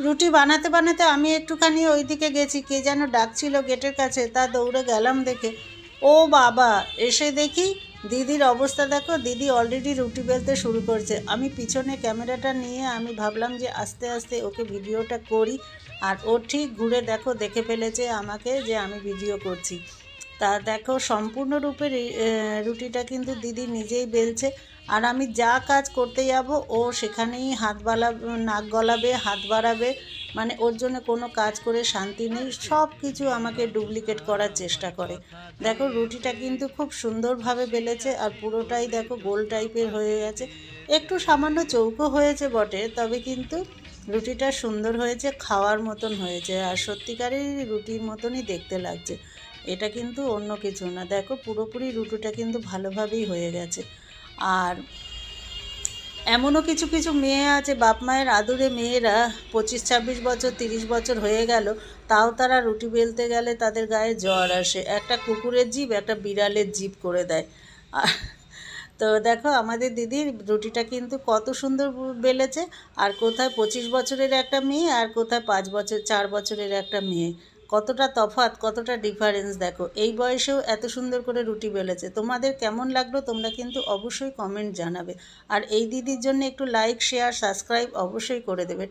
রুটি বানাতে বানাতে আমি একটুখানি ওইদিকে গেছি, কে যেন ডাকছিল গেটের কাছে, তা দৌড়ে গেলাম দেখে ও বাবা, এসে দেখি দিদির অবস্থা দেখো, দিদি অলরেডি রুটি বেলতে শুরু করছে। আমি পিছনে ক্যামেরাটা নিয়ে আমি ভাবলাম যে আস্তে আস্তে ওকে ভিডিওটা করি, আর ও ঠিক ঘুরে দেখো দেখে ফেলেছে আমাকে যে আমি ভিডিও করছি। তা দেখো সম্পূর্ণরূপে রুটিটা কিন্তু দিদি নিজেই বেলছে, আর আমি যা কাজ করতে যাব ও সেখানেই নাক গলাবে, হাত বাড়াবে, মানে ওর জন্য কোনো কাজ করে শান্তি নেই, সব কিছু আমাকে ডুপ্লিকেট করার চেষ্টা করে। দেখো রুটিটা কিন্তু খুব সুন্দরভাবে বেলেছে, আর পুরোটাই দেখো গোল টাইপের হয়ে গেছে। একটু সামান্য চৌকো হয়েছে বটে, তবে কিন্তু রুটিটা সুন্দর হয়েছে, খাওয়ার মতন হয়েছে, আর সত্যিকারের রুটির মতনই দেখতে লাগছে। এটা কিন্তু অন্য কিছু না, দেখো পুরোপুরি রুটিটা কিন্তু ভালোভাবেই হয়ে গেছে। আর এমনও কিছু কিছু মেয়ে আছে, বাপ মায়ের আদুরে মেয়েরা, 25-26 বছর 30 বছর হয়ে গেল, তাও তারা রুটি বেলতে গেলে তাদের গায়ে জ্বর আসে, একটা কুকুরের জিভ একটা বিড়ালের জিভ করে দেয়। তো দেখো আমাদের দিদির রুটিটা কিন্তু কত সুন্দর বেলেছে, আর কোথায় 25 বছরের একটা মেয়ে, আর কোথায় 5 বছর 4 বছরের একটা মেয়ে, কতটা তফাৎ, কতটা ডিফারেন্স দেখো, এই বয়সেও এত সুন্দর করে রুটি বেলেছে। তোমাদের কেমন লাগলো তোমরা কিন্তু অবশ্যই কমেন্ট জানাবে, আর এই দিদির জন্য একটু লাইক শেয়ার সাবস্ক্রাইব অবশ্যই করে দেবে।